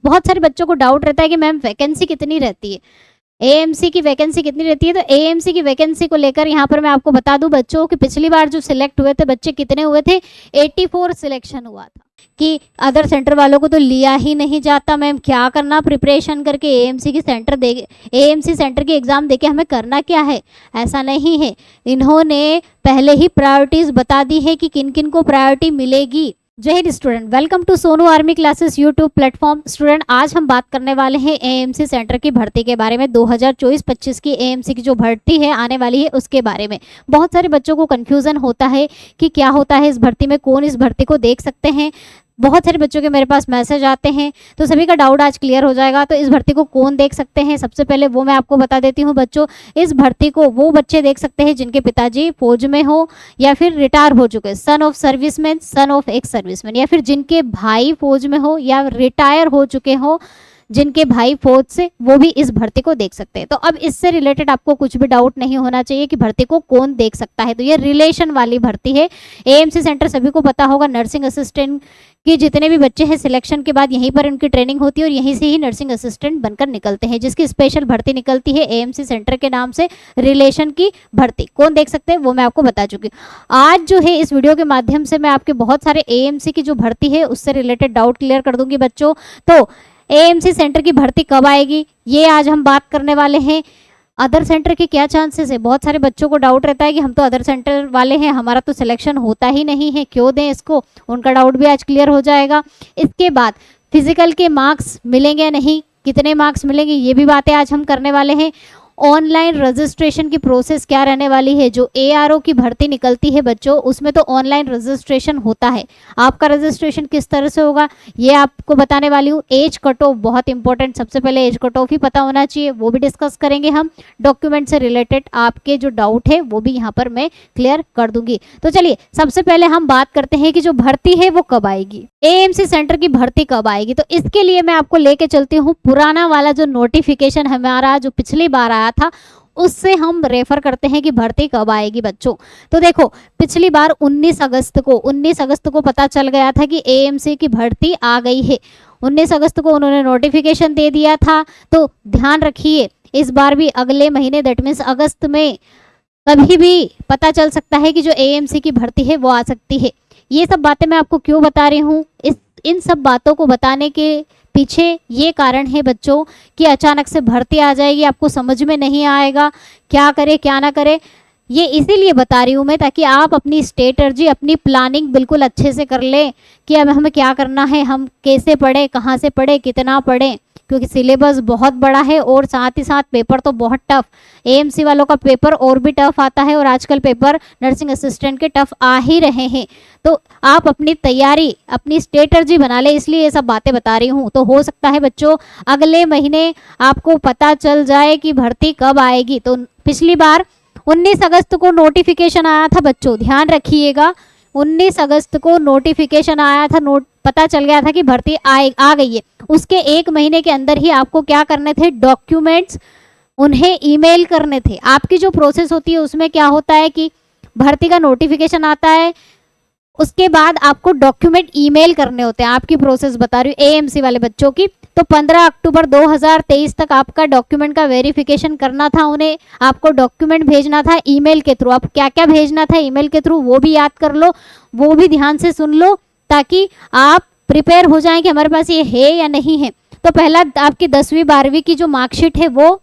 बहुत सारे बच्चों को डाउट रहता है कि मैम वैकेंसी कितनी रहती है, एएमसी की वैकेंसी कितनी रहती है। तो एएमसी की वैकेंसी को लेकर यहाँ पर मैं आपको बता दूं बच्चों कि पिछली बार जो सिलेक्ट हुए थे बच्चे कितने हुए थे, 84 सिलेक्शन हुआ था। कि अदर सेंटर वालों को तो लिया ही नहीं जाता, मैम क्या करना प्रिपरेशन करके एएमसी की सेंटर दे, एएमसी सेंटर की एग्ज़ाम देके हमें करना क्या है। ऐसा नहीं है, इन्होंने पहले ही प्रायोरिटीज़ बता दी है कि किन किन को प्रायोरिटी मिलेगी। जय हिंद student, welcome to Sonu army classes YouTube platform. Student आज हम बात करने वाले हैं एएमसी सेंटर की भर्ती के बारे में। 2024-25 की एएमसी की जो भर्ती है आने वाली है उसके बारे में बहुत सारे बच्चों को कंफ्यूजन होता है कि क्या होता है इस भर्ती में, कौन इस भर्ती को देख सकते हैं। बहुत सारे बच्चों के मेरे पास मैसेज आते हैं, तो सभी का डाउट आज क्लियर हो जाएगा। तो इस भर्ती को कौन देख सकते हैं, सबसे पहले वो मैं आपको बता देती हूँ बच्चों। इस भर्ती को वो बच्चे देख सकते हैं जिनके पिताजी फौज में हो या फिर रिटायर हो चुके, son of serviceman, son of ex serviceman, या फिर जिनके भाई फौज में हो या रिटायर हो चुके हो, जिनके भाई फौज से, वो भी इस भर्ती को देख सकते हैं। तो अब इससे रिलेटेड आपको कुछ भी डाउट नहीं होना चाहिए कि भर्ती को कौन देख सकता है। तो ये रिलेशन वाली भर्ती है। एएमसी सेंटर सभी को पता होगा, नर्सिंग असिस्टेंट कि जितने भी बच्चे हैं सिलेक्शन के बाद यहीं पर उनकी ट्रेनिंग होती है और यहीं से ही नर्सिंग असिस्टेंट बनकर निकलते हैं, जिसकी स्पेशल भर्ती निकलती है एएमसी सेंटर के नाम से। रिलेशन की भर्ती कौन देख सकते हैं वो मैं आपको बता चुकी हूँ। आज जो है इस वीडियो के माध्यम से मैं आपके बहुत सारे एएमसी की जो भर्ती है उससे रिलेटेड डाउट क्लियर कर दूंगी बच्चों। तो एएमसी सेंटर की भर्ती कब आएगी ये आज हम बात करने वाले हैं। अदर सेंटर के क्या चांसेस है, बहुत सारे बच्चों को डाउट रहता है कि हम तो अदर सेंटर वाले हैं, हमारा तो सिलेक्शन होता ही नहीं है, क्यों दें इसको, उनका डाउट भी आज क्लियर हो जाएगा। इसके बाद फिजिकल के मार्क्स मिलेंगे या नहीं, कितने मार्क्स मिलेंगे, ये भी बातें आज हम करने वाले हैं। ऑनलाइन रजिस्ट्रेशन की प्रोसेस क्या रहने वाली है, जो एआरओ की भर्ती निकलती है बच्चों उसमें तो ऑनलाइन रजिस्ट्रेशन होता है, आपका रजिस्ट्रेशन किस तरह से होगा ये आपको बताने वाली हूँ। एज कट ऑफ बहुत इंपॉर्टेंट, सबसे पहले एज कट ऑफ ही पता होना चाहिए, वो भी डिस्कस करेंगे हम। डॉक्यूमेंट से रिलेटेड आपके जो डाउट है वो भी यहाँ पर मैं क्लियर कर दूंगी। तो चलिए सबसे पहले हम बात करते हैं कि जो भर्ती है वो कब आएगी, एएमसी सेंटर की भर्ती कब आएगी। तो इसके लिए मैं आपको लेके चलती हूँ पुराना वाला जो नोटिफिकेशन हमारा जो पिछली बार आया था, उससे हम रेफर करते हैं कि भर्ती कब आएगी बच्चों। तो देखो पिछली बार 19 अगस्त को पता चल गया था कि एएमसी की भर्ती आ गई है। 19 अगस्त को उन्होंने नोटिफिकेशन दे दिया था। तो ध्यान रखिए इस बार भी अगले महीने दैट मीन्स अगस्त में कभी भी पता चल सकता है कि जो एएमसी की भर्ती है वो आ सकती है। ये सब बातें मैं आपको क्यों बता रही हूँ, इन सब बातों को बताने के पीछे ये कारण है बच्चों कि अचानक से भर्ती आ जाएगी, आपको समझ में नहीं आएगा क्या करे क्या ना करे। ये इसीलिए बता रही हूँ मैं ताकि आप अपनी स्ट्रेटजी, अपनी प्लानिंग बिल्कुल अच्छे से कर लें कि अब हमें क्या करना है, हम कैसे पढ़ें, कहाँ से पढ़ें, कितना पढ़ें, क्योंकि सिलेबस बहुत बड़ा है और साथ ही साथ पेपर तो बहुत टफ। एएमसी वालों का पेपर और भी टफ आता है और आजकल पेपर नर्सिंग असिस्टेंट के टफ आ ही रहे हैं। तो आप अपनी तैयारी, अपनी स्ट्रेटजी बना ले, इसलिए ये सब बातें बता रही हूँ। तो हो सकता है बच्चों अगले महीने आपको पता चल जाए कि भर्ती कब आएगी। तो पिछली बार 19 अगस्त को नोटिफिकेशन आया था बच्चों, ध्यान रखिएगा 19 अगस्त को नोटिफिकेशन आया था, पता चल गया था कि भर्ती आ गई है। उसके एक महीने के अंदर ही आपको क्या करने थे, डॉक्यूमेंट्स उन्हें ईमेल करने थे। आपकी जो प्रोसेस होती है उसमें क्या होता है कि भर्ती का नोटिफिकेशन आता है, उसके बाद आपको डॉक्यूमेंट ईमेल करने होते हैं। आपकी प्रोसेस बता रही हूँ एएमसी वाले बच्चों की। तो 15 अक्टूबर 2023 तक आपका डॉक्यूमेंट का वेरिफिकेशन करना था, उन्हें आपको डॉक्यूमेंट भेजना था ईमेल के थ्रू। आप क्या क्या भेजना था ईमेल के थ्रू वो भी याद कर लो, वो भी ध्यान से सुन लो ताकि आप प्रिपेयर हो जाएं कि हमारे पास ये है या नहीं है। तो पहला आपकी 10वीं 12वीं की जो मार्कशीट है वो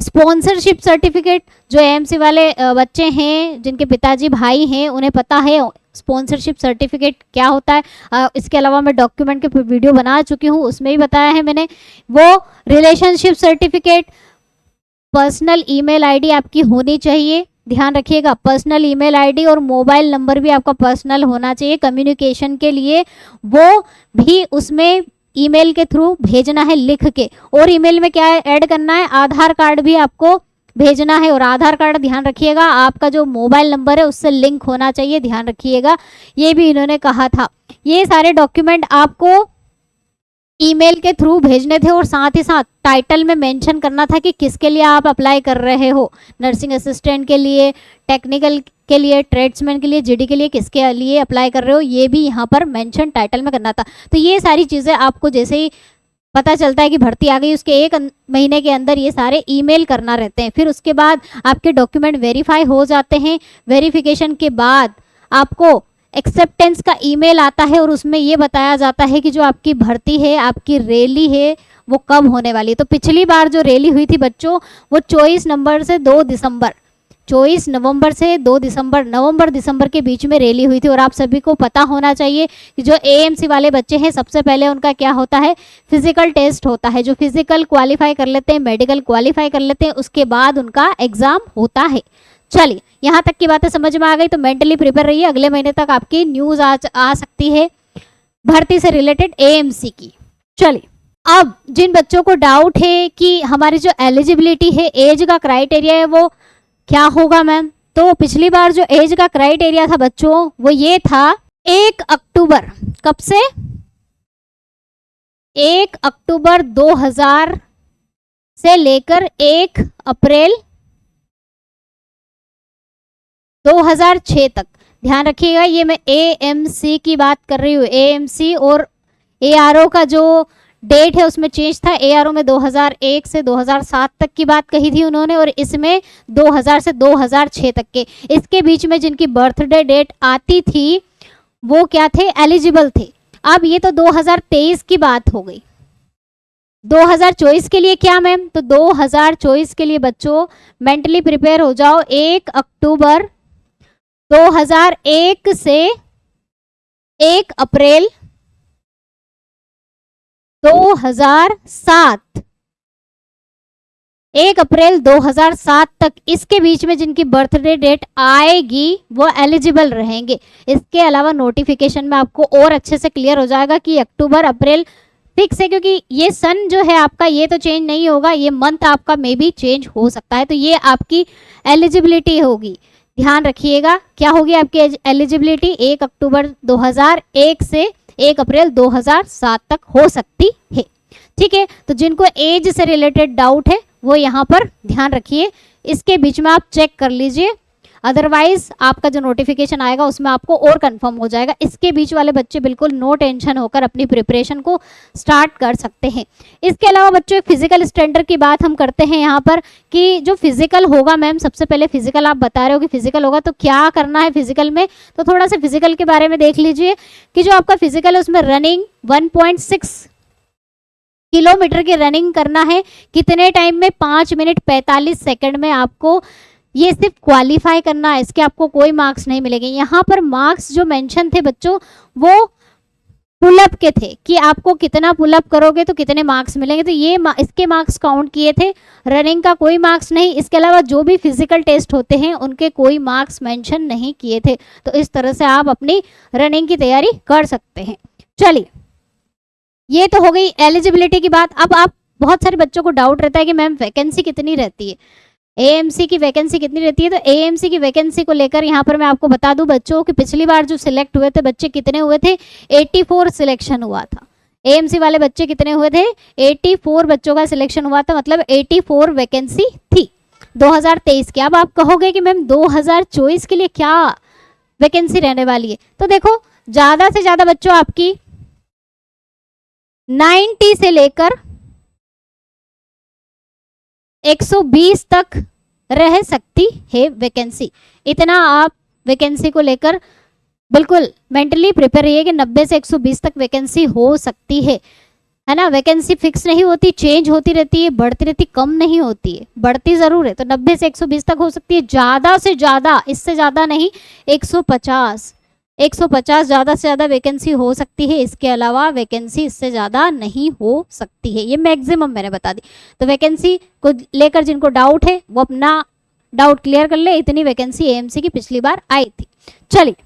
स्पॉन्सरशिप सर्टिफिकेट, जो एएमसी वाले बच्चे हैं जिनके पिताजी भाई हैं उन्हें पता है स्पॉन्सरशिप सर्टिफिकेट क्या होता है। इसके अलावा मैं डॉक्यूमेंट के वीडियो बना चुकी हूँ, उसमें भी बताया है मैंने। वो relationship certificate, personal email ID आपकी होनी चाहिए, ध्यान रखिएगा पर्सनल ईमेल आईडी और मोबाइल नंबर भी आपका पर्सनल होना चाहिए कम्युनिकेशन के लिए, वो भी उसमें ईमेल के थ्रू भेजना है लिख के। और ईमेल में क्या ऐड करना है, आधार कार्ड भी आपको भेजना है। और आधार कार्ड ध्यान रखिएगा आपका जो मोबाइल नंबर है उससे लिंक होना चाहिए, ध्यान रखिएगा, ये भी इन्होंने कहा था। ये सारे डॉक्यूमेंट आपको ईमेल के थ्रू भेजने थे और साथ ही साथ टाइटल में मेंशन करना था कि किसके लिए आप अप्लाई कर रहे हो, नर्सिंग असिस्टेंट के लिए, टेक्निकल के लिए, ट्रेड्समैन के लिए, जीडी के लिए, किसके लिए अप्लाई कर रहे हो, ये भी यहाँ पर मेंशन टाइटल में करना था। तो ये सारी चीज़ें आपको जैसे ही पता चलता है कि भर्ती आ गई, उसके 1 महीने के अंदर ये सारे ईमेल करना रहते हैं। फिर उसके बाद आपके डॉक्यूमेंट वेरीफाई हो जाते हैं। वेरिफिकेशन के बाद आपको एक्सेप्टेंस का ईमेल आता है और उसमें ये बताया जाता है कि जो आपकी भर्ती है, आपकी रैली है, वो कब होने वाली है। तो पिछली बार जो रैली हुई थी बच्चों, वो 24 नवंबर से 2 दिसंबर 24 नवंबर से 2 दिसंबर नवंबर दिसंबर के बीच में रैली हुई थी। और आप सभी को पता होना चाहिए कि जो एएमसी वाले बच्चे हैं, सबसे पहले उनका क्या होता है, फिजिकल टेस्ट होता है। जो फिजिकल क्वालिफाई कर लेते हैं, मेडिकल क्वालिफाई कर लेते हैं, उसके बाद उनका एग्जाम होता है। चलिए, यहाँ तक की बातें समझ में आ गई तो मेंटली प्रिपेयर रहिए। अगले महीने तक आपकी न्यूज़ आ सकती है भर्ती से रिलेटेड एएमसी की। चलिए, अब जिन बच्चों को डाउट है कि हमारी जो एलिजिबिलिटी है, एज का क्राइटेरिया है, वो क्या होगा मैम, तो पिछली बार जो एज का क्राइटेरिया था बच्चों, वो ये था 1 अक्टूबर, कब से 1 अक्टूबर 2000 से लेकर 1 अप्रैल 2006 तक। ध्यान रखिएगा, ये मैं एएमसी की बात कर रही हूँ। एएमसी और एआरओ का जो डेट है उसमें चेंज था। एआरओ में 2001 से 2007 तक की बात कही थी उन्होंने, और इसमें 2000 से 2006 तक के, इसके बीच में जिनकी बर्थडे डेट आती थी वो क्या थे, एलिजिबल थे। अब ये तो 2023 की बात हो गई। 2024 के लिए क्या मैम, तो 2024 के लिए बच्चों मेंटली प्रिपेयर हो जाओ। 1 अक्टूबर 2001 से 1 अप्रैल 2007, 1 अप्रैल 2007 तक, इसके बीच में जिनकी बर्थडे डेट आएगी वो एलिजिबल रहेंगे। इसके अलावा नोटिफिकेशन में आपको और अच्छे से क्लियर हो जाएगा कि अक्टूबर अप्रैल फिक्स है, क्योंकि ये सन जो है आपका ये तो चेंज नहीं होगा, ये मंथ आपका मे बी चेंज हो सकता है। तो ये आपकी एलिजिबिलिटी होगी। ध्यान रखिएगा, क्या होगी आपकी एलिजिबिलिटी, 1 अक्टूबर 2001 से 1 अप्रैल 2007 तक हो सकती है। ठीक है, तो जिनको एज से रिलेटेड डाउट है वो यहाँ पर ध्यान रखिए, इसके बीच में आप चेक कर लीजिए, अदरवाइज आपका जो नोटिफिकेशन आएगा उसमें आपको और कंफर्म हो जाएगा। इसके बीच वाले बच्चे बिल्कुल नो टेंशन होकर अपनी प्रिपरेशन को स्टार्ट कर सकते हैं। इसके अलावा बच्चों, फिजिकल स्टैंडर्ड की बात हम करते हैं यहाँ पर कि जो फिजिकल होगा मैम, सबसे पहले फिजिकल आप बता रहे हो कि फिजिकल होगा तो क्या करना है फिजिकल में, तो थोड़ा सा फिजिकल के बारे में देख लीजिए कि जो आपका फिजिकल है उसमें रनिंग 1.6 किलोमीटर की रनिंग करना है। कितने टाइम में, 5 मिनट 45 सेकंड में आपको ये सिर्फ क्वालिफाई करना है, इसके आपको कोई मार्क्स नहीं मिलेंगे। यहाँ पर मार्क्स जो मेंशन थे बच्चों वो पुलअप के थे कि आपको कितना पुलअप करोगे तो कितने मार्क्स मिलेंगे, तो ये इसके मार्क्स काउंट किए थे, रनिंग का कोई मार्क्स नहीं। इसके अलावा जो भी फिजिकल टेस्ट होते हैं उनके कोई मार्क्स मेंशन नहीं किए थे। तो इस तरह से आप अपनी रनिंग की तैयारी कर सकते हैं। चलिए, ये तो हो गई एलिजिबिलिटी की बात। अब आप, बहुत सारे बच्चों को डाउट रहता है कि मैम वैकेंसी कितनी रहती है, एएमसी की वैकेंसी कितनी रहती है। तो एएमसी की वैकेंसी को लेकर यहाँ पर मैं आपको बता दूं बच्चों कि पिछली बार जो सिलेक्ट हुए थे बच्चे कितने हुए थे, 84 सिलेक्शन हुआ था। एएमसी वाले बच्चे कितने हुए थे, 84 बच्चों का सिलेक्शन हुआ था, मतलब 84 वैकेंसी थी 2023 की। अब आप कहोगे कि मैम 2024 के लिए क्या वैकेंसी रहने वाली है, तो देखो ज़्यादा से ज़्यादा बच्चों आपकी 90 से लेकर 120 तक रह सकती है वैकेंसी। इतना आप वैकेंसी को लेकर बिल्कुल मेंटली प्रिपेयर रहिए कि 90 से 120 तक वैकेंसी हो सकती है ना। वैकेंसी फिक्स नहीं होती, चेंज होती रहती है, बढ़ती रहती, कम नहीं होती है, बढ़ती ज़रूर है। तो 90 से 120 तक हो सकती है, ज़्यादा से ज़्यादा, इससे ज़्यादा नहीं, 150 ज़्यादा से ज़्यादा वैकेंसी हो सकती है। इसके अलावा वैकेंसी इससे ज़्यादा नहीं हो सकती है, ये मैक्सिमम मैंने बता दी। तो वैकेंसी को लेकर जिनको डाउट है वो अपना डाउट क्लियर कर ले, इतनी वैकेंसी एएमसी की पिछली बार आई थी। चलिए,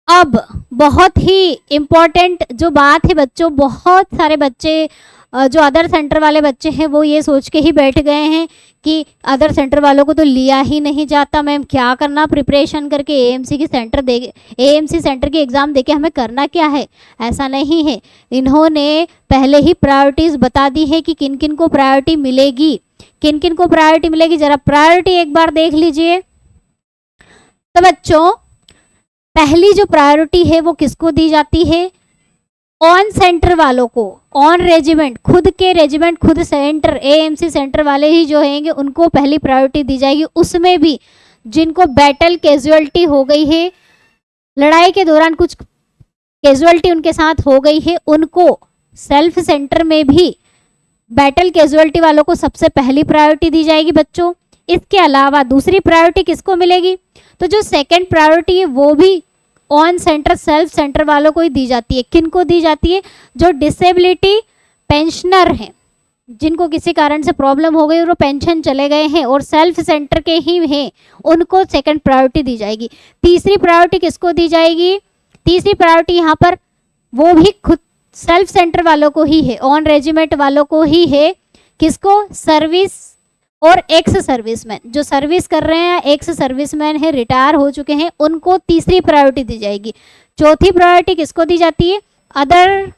अब बहुत ही इम्पॉर्टेंट जो बात है बच्चों, बहुत सारे बच्चे जो अदर सेंटर वाले बच्चे हैं वो ये सोच के ही बैठ गए हैं कि अदर सेंटर वालों को तो लिया ही नहीं जाता, मैम क्या करना प्रिपरेशन करके, एएमसी की सेंटर दे, एएमसी सेंटर की एग्ज़ाम देके हमें करना क्या है। ऐसा नहीं है, इन्होंने पहले ही प्रायोरिटीज़ बता दी है कि किन किन को प्रायोरिटी मिलेगी, किन किन को प्रायोरिटी मिलेगी। ज़रा प्रायोरिटी एक बार देख लीजिए। तो बच्चों, पहली जो प्रायोरिटी है वो किसको दी जाती है, ऑन सेंटर वालों को, ऑन रेजिमेंट, खुद के रेजिमेंट, खुद सेंटर, एएमसी सेंटर वाले ही जो होंगे उनको पहली प्रायोरिटी दी जाएगी। उसमें भी जिनको बैटल कैजुअलिटी हो गई है, लड़ाई के दौरान कुछ कैजुअलिटी उनके साथ हो गई है, उनको सेल्फ सेंटर में भी बैटल कैजुअलिटी वालों को सबसे पहली प्रायोरिटी दी जाएगी बच्चों। इसके अलावा दूसरी प्रायोरिटी किसको मिलेगी? तो जो सेकंड प्रायोरिटी है वो भी ऑन सेंटर, सेल्फ सेंटर वालों को ही दी जाती है। किन को दी जाती है? जो डिसेबिलिटी पेंशनर हैं, जिनको किसी कारण से प्रॉब्लम हो गई और वो पेंशन चले गए हैं और सेल्फ सेंटर के ही हैं, उनको सेकंड प्रायोरिटी दी जाएगी। तीसरी प्रायोरिटी किसको दी जाएगी? तीसरी प्रायोरिटी यहाँ पर वो भी खुद सेल्फ सेंटर वालों को ही है, ऑन रेजिमेंट वालों को ही है। किसको? सर्विस और एक्स सर्विसमैन, जो सर्विस कर रहे हैं, एक्स सर्विसमैन है, रिटायर हो चुके हैं, उनको तीसरी प्रायोरिटी दी जाएगी। चौथी प्रायोरिटी किसको दी जाती है? अदर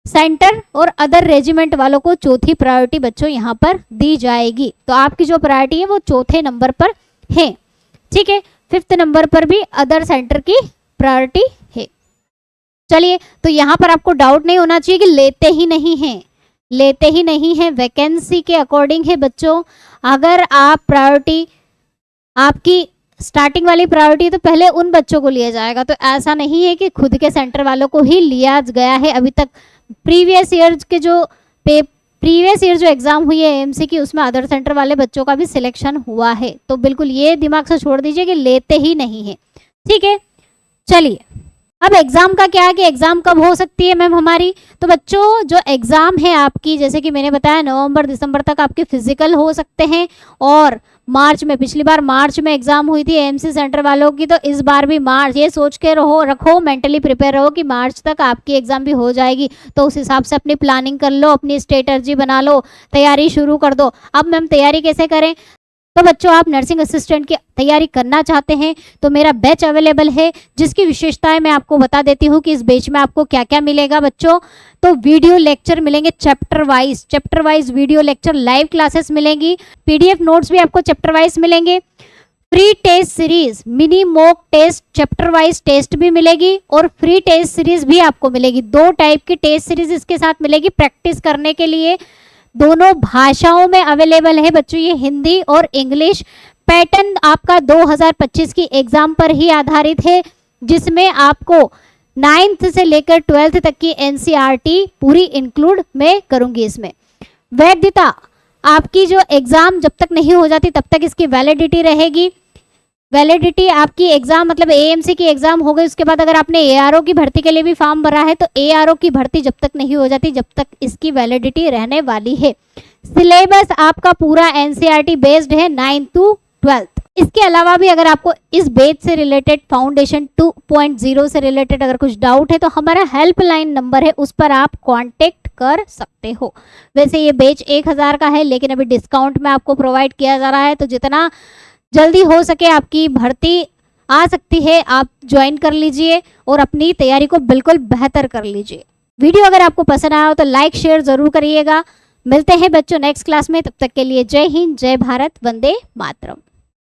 सेंटर और अदर रेजिमेंट वालों को चौथी प्रायोरिटी बच्चों यहाँ पर दी जाएगी। तो आपकी जो प्रायोरिटी है वो चौथे नंबर पर है, ठीक है। फिफ्थ नंबर पर भी अदर सेंटर की प्रायोरिटी है। चलिए, तो यहाँ पर आपको डाउट नहीं होना चाहिए कि लेते ही नहीं हैं, लेते ही नहीं हैं, वैकेंसी के अकॉर्डिंग है बच्चों। अगर आप प्रायोरिटी, आपकी स्टार्टिंग वाली प्रायोरिटी तो पहले उन बच्चों को लिया जाएगा, तो ऐसा नहीं है कि खुद के सेंटर वालों को ही लिया गया है। अभी तक प्रीवियस ईयर के जो प्रीवियस ईयर जो एग्जाम हुई है एएमसी की, उसमें अदर सेंटर वाले बच्चों का भी सिलेक्शन हुआ है। तो बिल्कुल ये दिमाग से छोड़ दीजिए कि लेते ही नहीं है, ठीक है। चलिए, अब एग्जाम का क्या है कि एग्जाम कब हो सकती है मैम हमारी? तो बच्चों जो एग्जाम है आपकी, जैसे कि मैंने बताया नवंबर दिसंबर तक आपके फिजिकल हो सकते हैं, और मार्च में, पिछली बार मार्च में एग्जाम हुई थी एएमसी सेंटर वालों की, तो इस बार भी मार्च, ये सोच के रखो, मेंटली प्रिपेयर रहो कि मार्च तक आपकी एग्जाम भी हो जाएगी। तो उस हिसाब से अपनी प्लानिंग कर लो, अपनी स्ट्रेटजी बना लो, तैयारी शुरू कर दो। अब मैम तैयारी कैसे करें? तो बच्चों आप नर्सिंग असिस्टेंट की तैयारी करना चाहते हैं तो मेरा बैच अवेलेबल है, जिसकी विशेषताएं मैं आपको बता देती हूँ कि इस बैच में आपको क्या क्या मिलेगा बच्चों। तो वीडियो लेक्चर मिलेंगे chapter wise video lecture, live classes मिलेंगी, पीडीएफ नोट्स भी आपको चैप्टर वाइज मिलेंगे, free test series, mini mock test, chapter wise test भी मिलेगी, और फ्री टेस्ट सीरीज भी आपको मिलेगी। 2 टाइप की टेस्ट सीरीज इसके साथ मिलेगी प्रैक्टिस करने के लिए। दोनों भाषाओं में अवेलेबल है बच्चों, ये हिंदी और इंग्लिश। पैटर्न आपका 2025 की एग्जाम पर ही आधारित है, जिसमें आपको 9th से लेकर 12th तक की एनसीईआरटी पूरी इंक्लूड मैं करूंगी इसमें। वैधता, आपकी जो एग्जाम जब तक नहीं हो जाती तब तक इसकी वैलिडिटी रहेगी। वैलिडिटी आपकी एग्जाम मतलब एएमसी की एग्जाम हो गई, उसके बाद अगर आपने एआरओ की भर्ती के लिए भी फॉर्म भरा है तो एआरओ की भर्ती जब तक नहीं हो जाती जब तक इसकी वैलिडिटी रहने वाली है। सिलेबस आपका पूरा एनसीईआरटी बेस्ड है 9th to 12th। इसके अलावा भी अगर आपको इस बैच से रिलेटेड, फाउंडेशन 2.0 से रिलेटेड अगर कुछ डाउट है तो हमारा हेल्पलाइन नंबर है, उस पर आप कांटेक्ट कर सकते हो। वैसे ये बैच 1000 का है, लेकिन अभी डिस्काउंट में आपको प्रोवाइड किया जा रहा है, तो जितना जल्दी हो सके आपकी भर्ती आ सकती है, आप ज्वाइन कर लीजिए और अपनी तैयारी को बिल्कुल बेहतर कर लीजिए। वीडियो अगर आपको पसंद आया हो तो लाइक शेयर जरूर करिएगा। मिलते हैं बच्चों नेक्स्ट क्लास में, तब तक के लिए जय हिंद, जय भारत, वंदे मातरम।